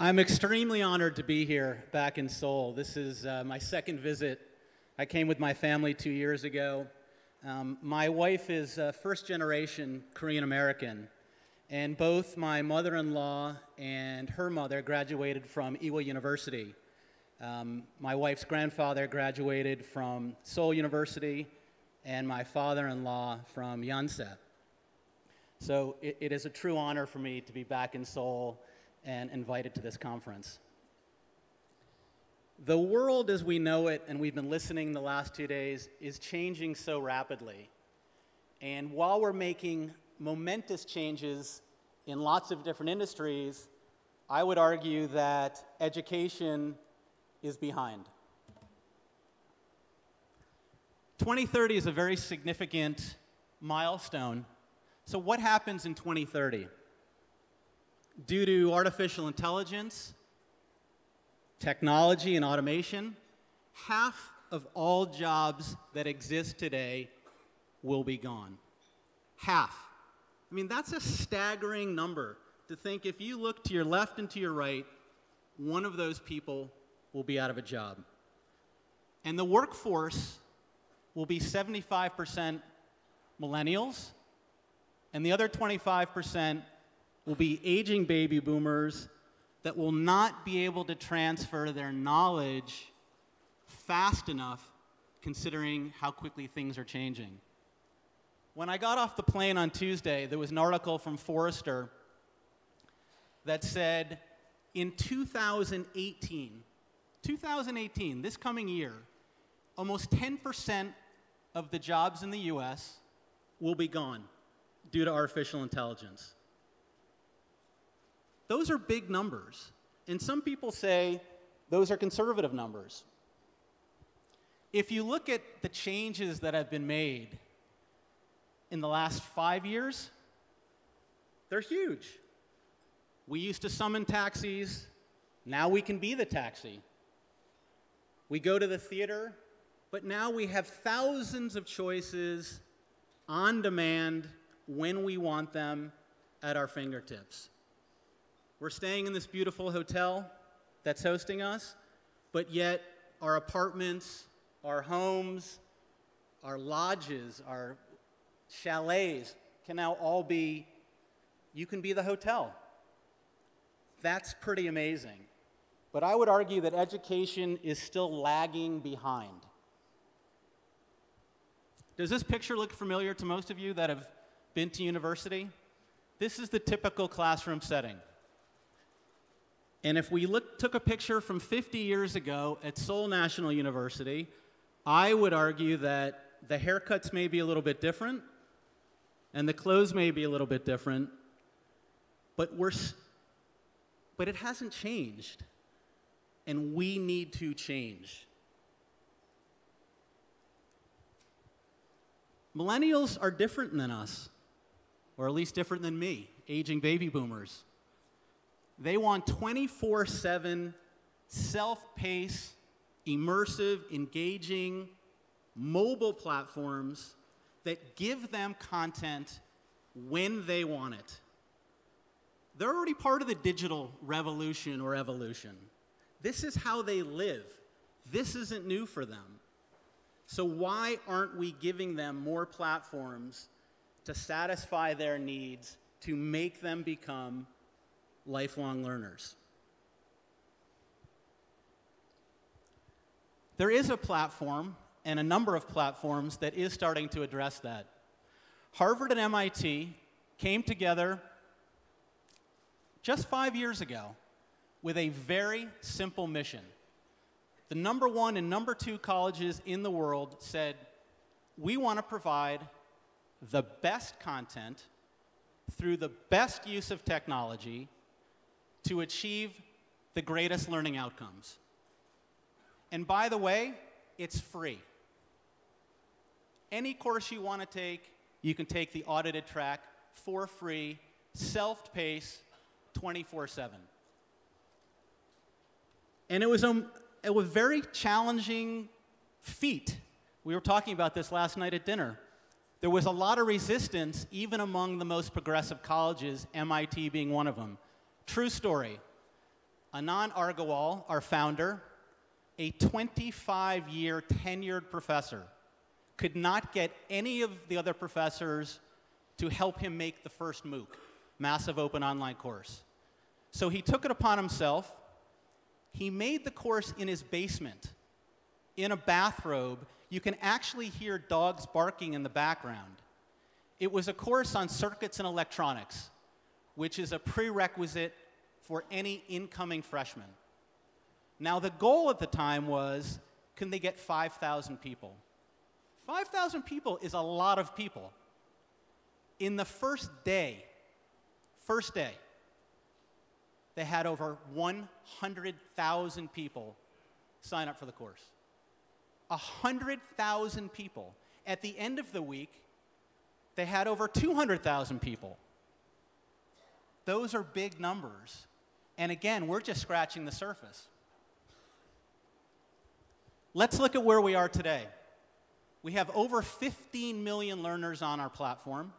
I'm extremely honored to be here back in Seoul. This is my second visit. I came with my family 2 years ago. My wife is first-generation Korean American, and both my mother-in-law and her mother graduated from Ewha University. My wife's grandfather graduated from Seoul University, and my father-in-law from Yonsei. So it is a true honor for me to be back in Seoul and invited to this conference. The world as we know it, and we've been listening the last 2 days, is changing so rapidly. And while we're making momentous changes in lots of different industries, I would argue that education is behind. 2030 is a very significant milestone. So what happens in 2030? Due to artificial intelligence, technology, and automation, half of all jobs that exist today will be gone. Half. I mean, that's a staggering number to think if you look to your left and to your right, one of those people will be out of a job. And the workforce will be 75% millennials, and the other 25% will be aging baby boomers that will not be able to transfer their knowledge fast enough considering how quickly things are changing. When I got off the plane on Tuesday, there was an article from Forrester that said in 2018, this coming year, almost 10% of the jobs in the US will be gone due to artificial intelligence. Those are big numbers, and some people say those are conservative numbers. If you look at the changes that have been made in the last 5 years, they're huge. We used to summon taxis, now we can be the taxi. We go to the theater, but now we have thousands of choices on demand when we want them at our fingertips. We're staying in this beautiful hotel that's hosting us, but yet our apartments, our homes, our lodges, our chalets can now all be, you can be the hotel. That's pretty amazing. But I would argue that education is still lagging behind. Does this picture look familiar to most of you that have been to university? This is the typical classroom setting. And if we took a picture from 50 years ago at Seoul National University, I would argue that the haircuts may be a little bit different, and the clothes may be a little bit different, but it hasn't changed, and we need to change. Millennials are different than us, or at least different than me, aging baby boomers. They want 24/7, self-paced, immersive, engaging, mobile platforms that give them content when they want it. They're already part of the digital revolution or evolution. This is how they live. This isn't new for them. So why aren't we giving them more platforms to satisfy their needs, to make them become lifelong learners? There is a platform, and a number of platforms, that is starting to address that. Harvard and MIT came together just 5 years ago with a very simple mission. The number 1 and number 2 colleges in the world said, we want to provide the best content through the best use of technology to achieve the greatest learning outcomes. And by the way, it's free. Any course you want to take, you can take the audited track for free, self-paced, 24/7. And it was a very challenging feat. We were talking about this last night at dinner. There was a lot of resistance, even among the most progressive colleges, MIT being one of them. True story. Anand Agarwal, our founder, a 25-year tenured professor, could not get any of the other professors to help him make the first MOOC, Massive Open Online Course. So he took it upon himself. He made the course in his basement, in a bathrobe. You can actually hear dogs barking in the background. It was a course on circuits and electronics, which is a prerequisite for any incoming freshman. Now, the goal at the time was, can they get 5,000 people? 5,000 people is a lot of people. In the first day, they had over 100,000 people sign up for the course. 100,000 people. At the end of the week, they had over 200,000 people. Those are big numbers. And again, we're just scratching the surface. Let's look at where we are today. We have over 15 million learners on our platform,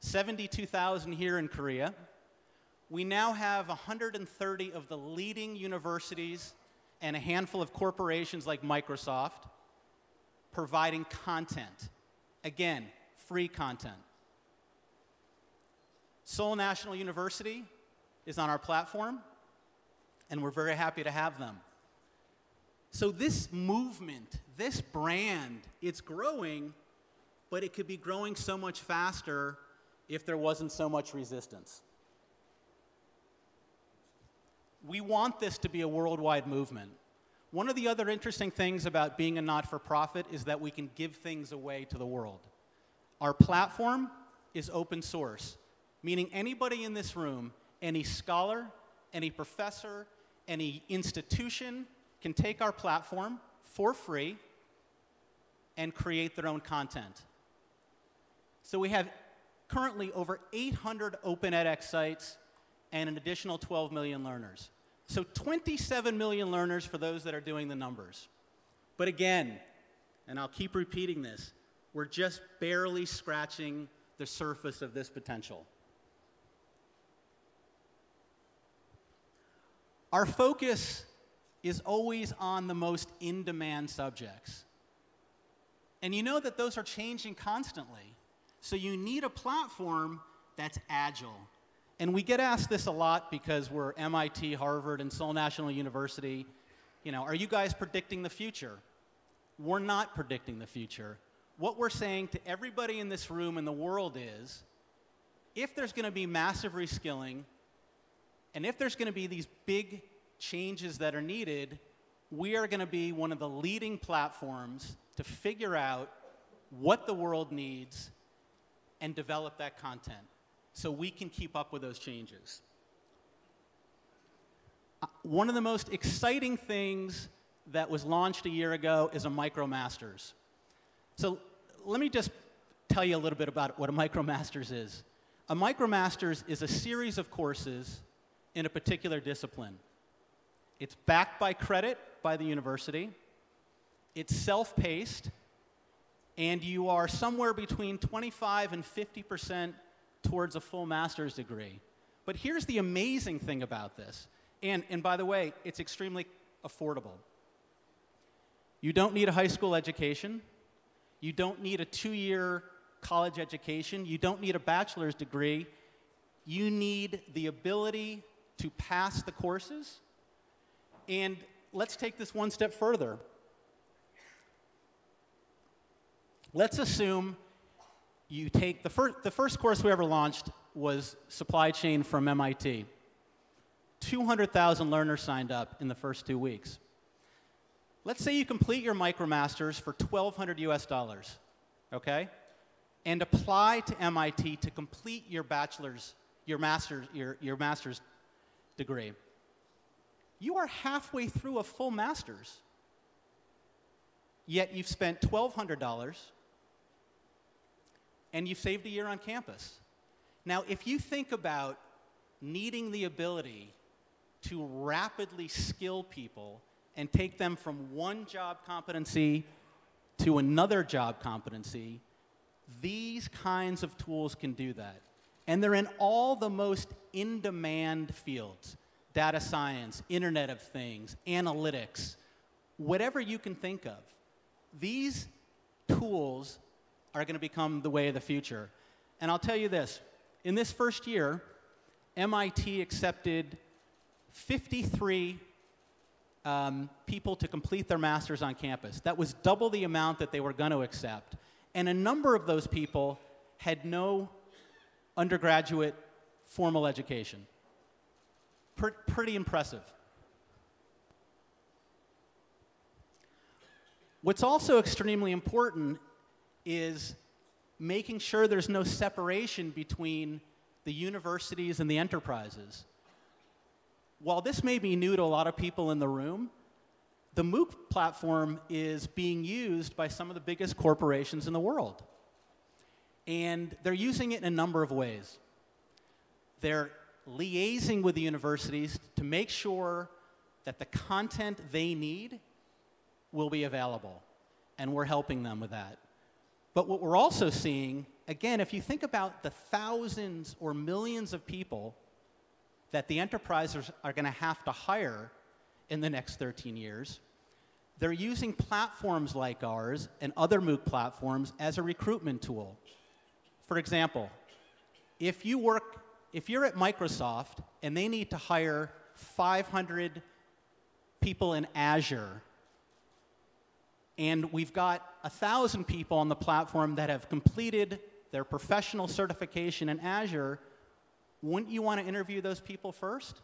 72,000 here in Korea. We now have 130 of the leading universities and a handful of corporations like Microsoft providing content. Again, free content. Seoul National University is on our platform, and we're very happy to have them. So this movement, this brand, it's growing, but it could be growing so much faster if there wasn't so much resistance. We want this to be a worldwide movement. One of the other interesting things about being a not-for-profit is that we can give things away to the world. Our platform is open source, meaning anybody in this room, any scholar, any professor, any institution can take our platform for free and create their own content. So we have currently over 800 open edX sites and an additional 12 million learners. So 27 million learners for those that are doing the numbers. But again, and I'll keep repeating this, we're just barely scratching the surface of this potential. Our focus is always on the most in-demand subjects. And you know that those are changing constantly. So you need a platform that's agile. And we get asked this a lot because we're MIT, Harvard, and Seoul National University. You know, are you guys predicting the future? We're not predicting the future. What we're saying to everybody in this room and the world is, if there's going to be massive reskilling, and if there's going to be these big changes that are needed, we are going to be one of the leading platforms to figure out what the world needs and develop that content so we can keep up with those changes. One of the most exciting things that was launched a year ago is a MicroMasters. So let me just tell you a little bit about what a MicroMasters is. A MicroMasters is a series of courses in a particular discipline. It's backed by credit by the university. It's self-paced, and you are somewhere between 25 and 50% towards a full master's degree. But here's the amazing thing about this. And by the way, it's extremely affordable. You don't need a high school education. You don't need a 2-year college education. You don't need a bachelor's degree. You need the ability to pass the courses. And let's take this one step further. Let's assume you take the first course we ever launched was supply chain from MIT. 200,000 learners signed up in the first 2 weeks. Let's say you complete your MicroMasters for $1,200 US, okay? And apply to MIT to complete your bachelor's, your master's degree. You are halfway through a full master's, yet you've spent $1,200 and you've saved a year on campus. Now, if you think about needing the ability to rapidly skill people and take them from one job competency to another job competency, these kinds of tools can do that. And they're in all the most in-demand fields. data science, Internet of Things, analytics, whatever you can think of. These tools are going to become the way of the future. And I'll tell you this, in this first year, MIT accepted 53 people to complete their master's on campus. That was double the amount that they were going to accept. And a number of those people had no undergraduate formal education. Pretty impressive. What's also extremely important is making sure there's no separation between the universities and the enterprises. While this may be new to a lot of people in the room, the MOOC platform is being used by some of the biggest corporations in the world. And they're using it in a number of ways. They're liaising with the universities to make sure that the content they need will be available. And we're helping them with that. But what we're also seeing, again, if you think about the thousands or millions of people that the enterprises are going to have to hire in the next 13 years, they're using platforms like ours and other MOOC platforms as a recruitment tool. For example, if you're at Microsoft and they need to hire 500 people in Azure, and we've got 1,000 people on the platform that have completed their professional certification in Azure, wouldn't you want to interview those people first?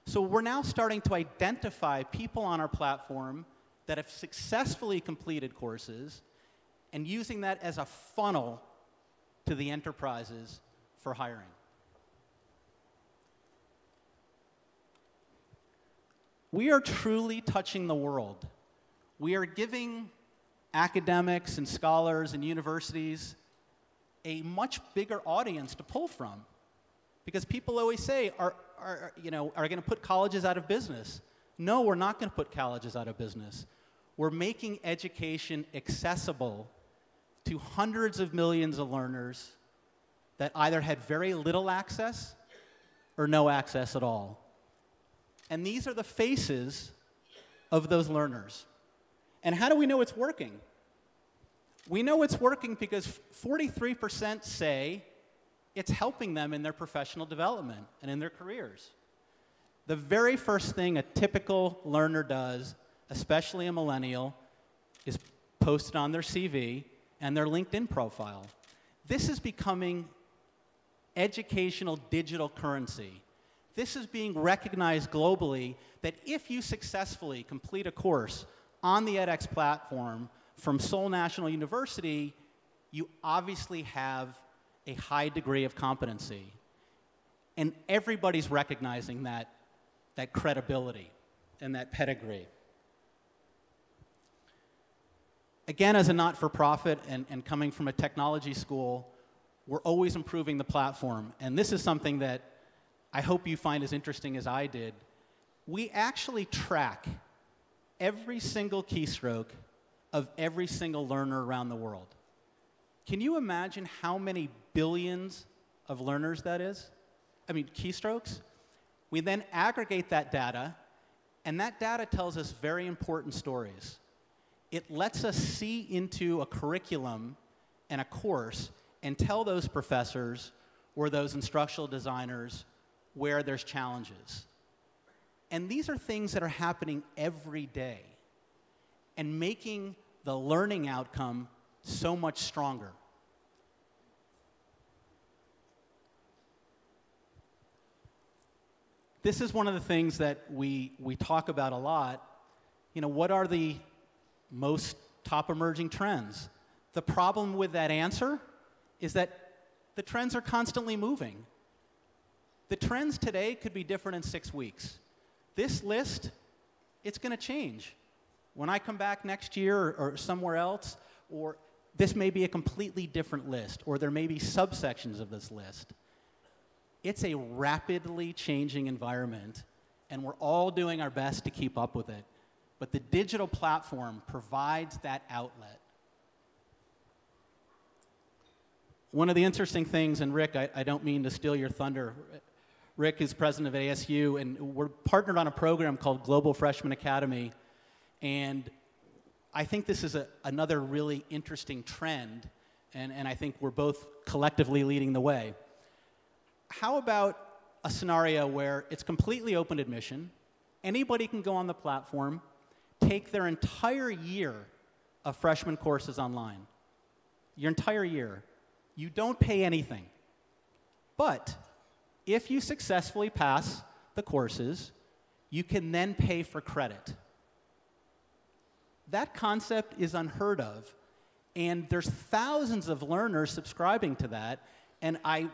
So we're now starting to identify people on our platform that have successfully completed courses and using that as a funnel to the enterprises for hiring. We are truly touching the world. We are giving academics and scholars and universities a much bigger audience to pull from. Because people always say, are going to put colleges out of business? No, we're not going to put colleges out of business. We're making education accessible to hundreds of millions of learners that either had very little access or no access at all. And these are the faces of those learners. And how do we know it's working? We know it's working because 43% say it's helping them in their professional development and in their careers. The very first thing a typical learner does, especially a millennial, is post it on their CV and their LinkedIn profile. This is becoming educational digital currency. This is being recognized globally that if you successfully complete a course on the edX platform from Seoul National University, you obviously have a high degree of competency. And everybody's recognizing that credibility and that pedigree. Again, as a not-for-profit and coming from a technology school, we're always improving the platform. And this is something that I hope you find as interesting as I did. We actually track every single keystroke of every single learner around the world. Can you imagine how many billions of learners that is? I mean, keystrokes? We then aggregate that data, and that data tells us very important stories. It lets us see into a curriculum and a course and tell those professors or those instructional designers where there's challenges. And these are things that are happening every day and making the learning outcome so much stronger. This is one of the things that we talk about a lot. You know, what are the most top emerging trends? The problem with that answer is that the trends are constantly moving. The trends today could be different in 6 weeks. This list, it's going to change. When I come back next year or somewhere else, or this may be a completely different list, or there may be subsections of this list. It's a rapidly changing environment, and we're all doing our best to keep up with it. But the digital platform provides that outlet. One of the interesting things, and Rick, I don't mean to steal your thunder Rick is president of ASU, and we're partnered on a program called Global Freshman Academy. And I think this is another really interesting trend, and I think we're both collectively leading the way. How about a scenario where it's completely open admission, anybody can go on the platform, take their entire year of freshman courses online, your entire year. You don't pay anything. But if you successfully pass the courses, you can then pay for credit. That concept is unheard of, and there's thousands of learners subscribing to that, and I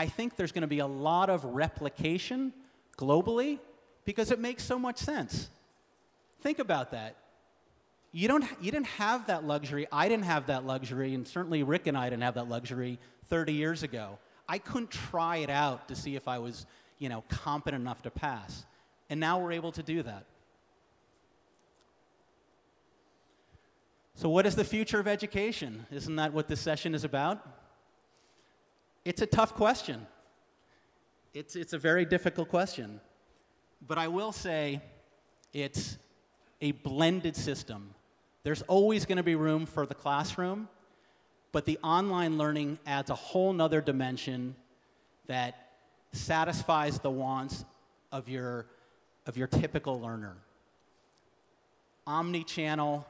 think there's going to be a lot of replication globally because it makes so much sense. Think about that. You didn't have that luxury. I didn't have that luxury, and certainly Rick and I didn't have that luxury 30 years ago. I couldn't try it out to see if I was, competent enough to pass. And now we're able to do that. So what is the future of education? Isn't that what this session is about? It's a tough question. It's a very difficult question. But I will say it's a blended system. There's always going to be room for the classroom, but the online learning adds a whole nother dimension that satisfies the wants of your typical learner. Omni-channel,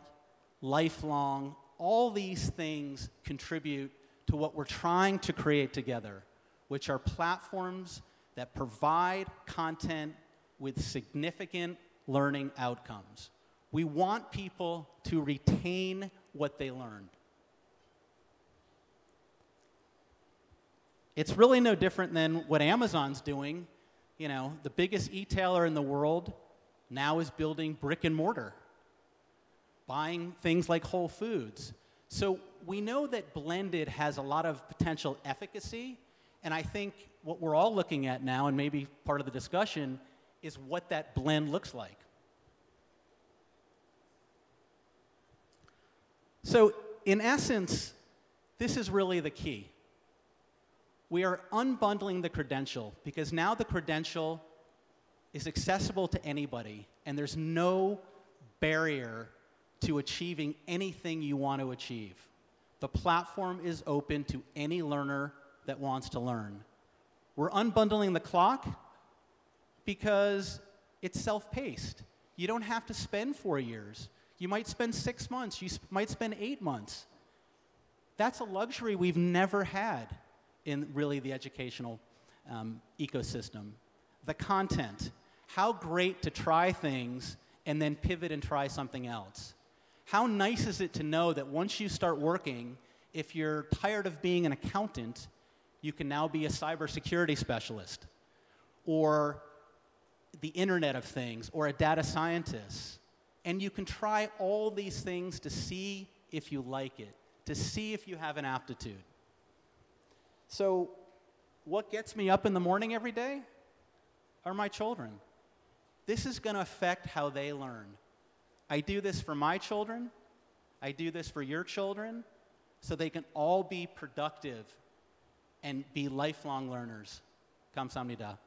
lifelong, all these things contribute to what we're trying to create together, which are platforms that provide content with significant learning outcomes. We want people to retain what they learned. It's really no different than what Amazon's doing. The biggest e-tailer in the world now is building brick and mortar, buying things like Whole Foods. So we know that blended has a lot of potential efficacy, and I think what we're all looking at now, and maybe part of the discussion, is what that blend looks like. So in essence, this is really the key. We are unbundling the credential because now the credential is accessible to anybody, and there's no barrier to achieving anything you want to achieve. The platform is open to any learner that wants to learn. We're unbundling the clock because it's self-paced. You don't have to spend 4 years. You might spend 6 months. You might spend 8 months. That's a luxury we've never had in really the educational ecosystem. The content. How great to try things and then pivot and try something else. How nice is it to know that once you start working, if you're tired of being an accountant, you can now be a cybersecurity specialist, or the Internet of Things, or a data scientist. And you can try all these things to see if you like it, to see if you have an aptitude. So what gets me up in the morning every day are my children. This is going to affect how they learn. I do this for my children. I do this for your children, so they can all be productive and be lifelong learners. Kamsahamnida.